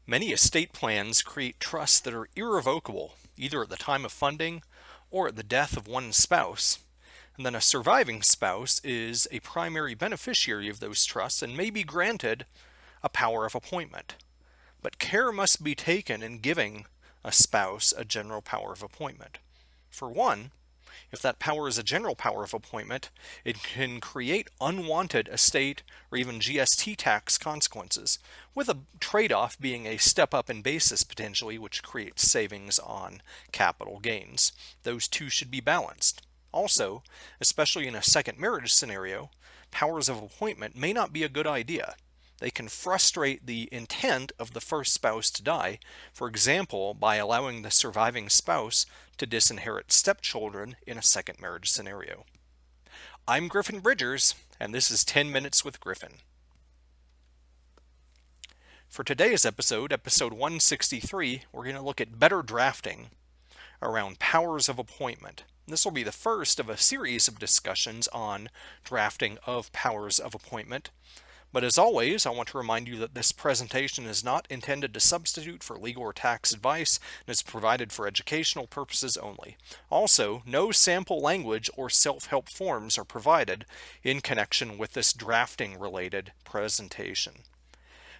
Many estate plans create trusts that are irrevocable, either at the time of funding or at the death of one spouse. And then a surviving spouse is a primary beneficiary of those trusts and may be granted a power of appointment. But care must be taken in giving a spouse a general power of appointment. For one, if that power is a general power of appointment, it can create unwanted estate or even GST tax consequences, with a trade-off being a step up in basis potentially, which creates savings on capital gains. Those two should be balanced. Also, especially in a second marriage scenario, powers of appointment may not be a good idea. They can frustrate the intent of the first spouse to die, for example, by allowing the surviving spouse to disinherit stepchildren in a second marriage scenario. I'm Griffin Bridgers, and this is 10 Minutes with Griffin. For today's episode, episode 163, we're going to look at better drafting around powers of appointment. This will be the first of a series of discussions on drafting of powers of appointment. But as always, I want to remind you that this presentation is not intended to substitute for legal or tax advice and is provided for educational purposes only. Also, no sample language or self-help forms are provided in connection with this drafting-related presentation.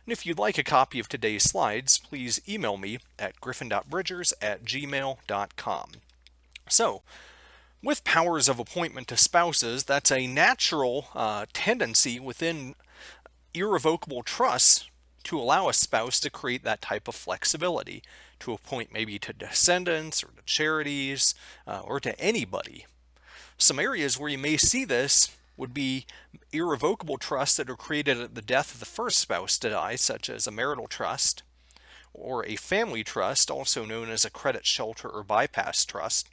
And if you'd like a copy of today's slides, please email me at griffin.bridgers@gmail.com. So, with powers of appointment to spouses, that's a natural tendency within irrevocable trusts to allow a spouse to create that type of flexibility to appoint maybe to descendants or to charities or to anybody. Some areas where you may see this would be irrevocable trusts that are created at the death of the first spouse to die, such as a marital trust or a family trust, also known as a credit shelter or bypass trust.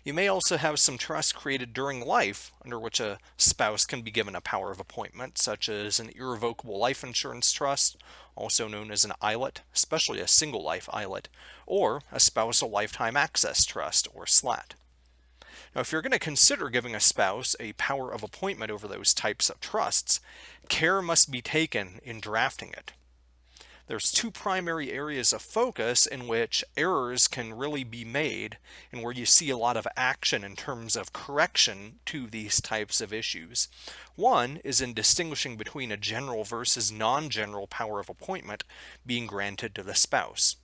You may also have some trusts created during life under which a spouse can be given a power of appointment, such as an irrevocable life insurance trust, also known as an ILIT, especially a single life ILIT, or a spousal lifetime access trust, or SLAT. Now, if you're going to consider giving a spouse a power of appointment over those types of trusts, care must be taken in drafting it. There's two primary areas of focus in which errors can really be made and where you see a lot of action in terms of correction to these types of issues. One is in distinguishing between a general versus non-general power of appointment being granted to the spouse.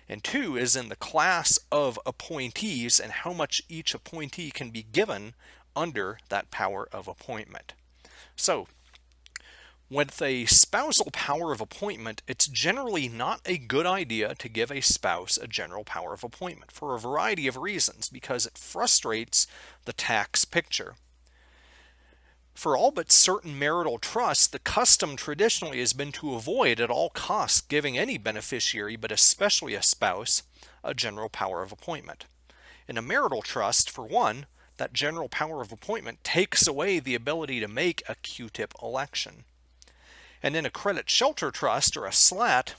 And two is in the class of appointees and how much each appointee can be given under that power of appointment. So, with a spousal power of appointment, it's generally not a good idea to give a spouse a general power of appointment for a variety of reasons, because it frustrates the tax picture. For all but certain marital trusts, the custom traditionally has been to avoid at all costs giving any beneficiary, but especially a spouse, a general power of appointment. In a marital trust, for one, that general power of appointment takes away the ability to make a Q-tip election. And in a credit shelter trust or a SLAT,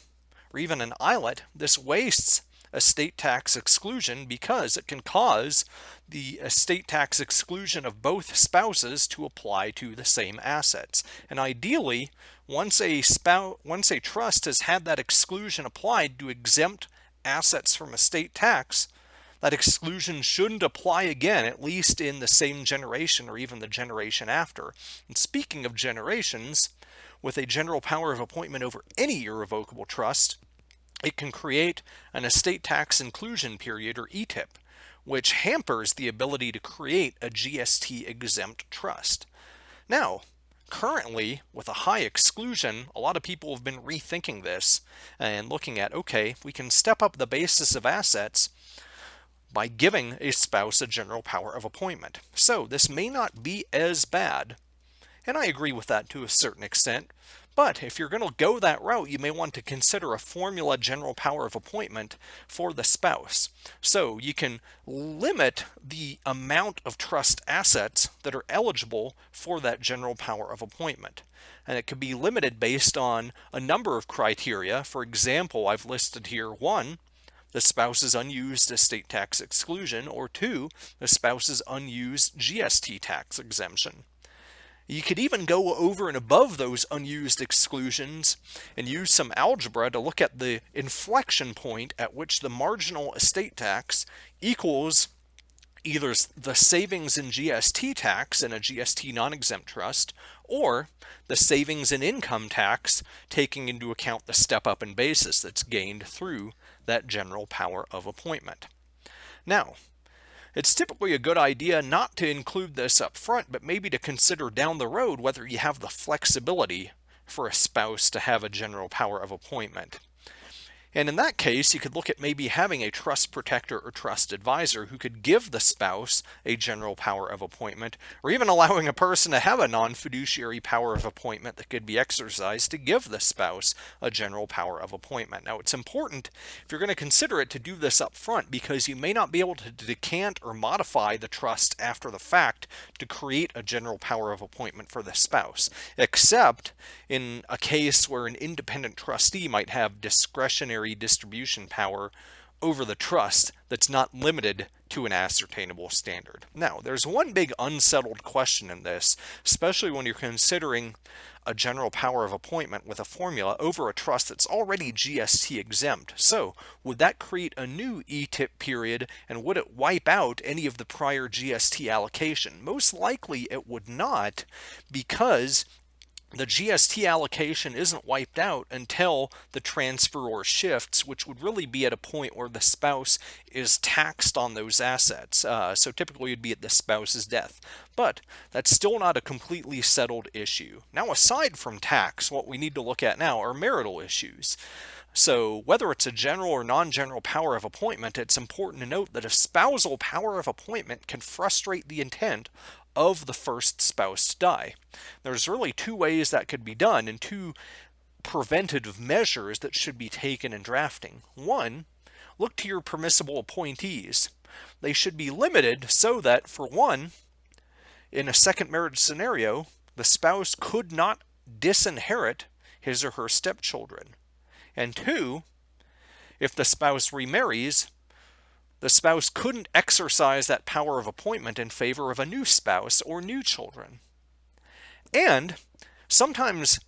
or even an ILIT, this wastes estate tax exclusion because it can cause the estate tax exclusion of both spouses to apply to the same assets. And ideally, once a trust has had that exclusion applied to exempt assets from estate tax, that exclusion shouldn't apply again, at least in the same generation or even the generation after. And speaking of generations, with a general power of appointment over any irrevocable trust, it can create an estate tax inclusion period, or ETIP, which hampers the ability to create a GST exempt trust. Now, currently, with a high exclusion, a lot of people have been rethinking this and looking at, okay, we can step up the basis of assets by giving a spouse a general power of appointment. So this may not be as bad. And I agree with that to a certain extent. But if you're going to go that route, you may want to consider a formula general power of appointment for the spouse. So you can limit the amount of trust assets that are eligible for that general power of appointment. And it could be limited based on a number of criteria. For example, I've listed here 1, the spouse's unused estate tax exclusion, or 2, the spouse's unused GST tax exemption. You could even go over and above those unused exclusions and use some algebra to look at the inflection point at which the marginal estate tax equals either the savings in GST tax in a GST non-exempt trust or the savings in income tax, taking into account the step up in basis that's gained through that general power of appointment. Now, it's typically a good idea not to include this up front, but maybe to consider down the road whether you have the flexibility for a spouse to have a general power of appointment. And in that case, you could look at maybe having a trust protector or trust advisor who could give the spouse a general power of appointment, or even allowing a person to have a non-fiduciary power of appointment that could be exercised to give the spouse a general power of appointment. Now, it's important, if you're going to consider it, to do this up front because you may not be able to decant or modify the trust after the fact to create a general power of appointment for the spouse, except in a case where an independent trustee might have discretionary distribution power over the trust that's not limited to an ascertainable standard. Now, there's one big unsettled question in this, especially when you're considering a general power of appointment with a formula over a trust that's already GST exempt. So, would that create a new ETIP period, and would it wipe out any of the prior GST allocation? Most likely it would not, because the GST allocation isn't wiped out until the transferor shifts, which would really be at a point where the spouse is taxed on those assets. So typically it'd be at the spouse's death. But that's still not a completely settled issue. Now, aside from tax, what we need to look at now are marital issues. So whether it's a general or non-general power of appointment, it's important to note that a spousal power of appointment can frustrate the intent of the first spouse to die. There's really two ways that could be done and two preventative measures that should be taken in drafting. One, look to your permissible appointees. They should be limited so that, for one, in a second marriage scenario, the spouse could not disinherit his or her stepchildren. And two, if the spouse remarries, the spouse couldn't exercise that power of appointment in favor of a new spouse or new children. And sometimes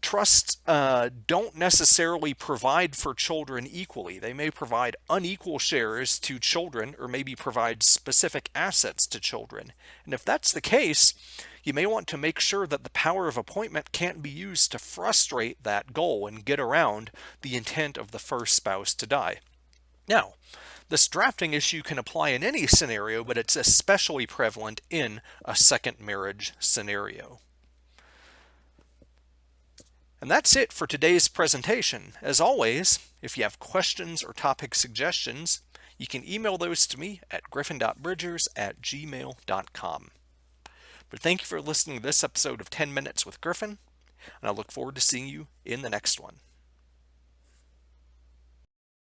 trusts don't necessarily provide for children equally. They may provide unequal shares to children or maybe provide specific assets to children. And if that's the case, you may want to make sure that the power of appointment can't be used to frustrate that goal and get around the intent of the first spouse to die. Now, this drafting issue can apply in any scenario, but it's especially prevalent in a second marriage scenario. And that's it for today's presentation. As always, if you have questions or topic suggestions, you can email those to me at griffin.bridgers@gmail.com. But thank you for listening to this episode of 10 Minutes with Griffin, and I look forward to seeing you in the next one.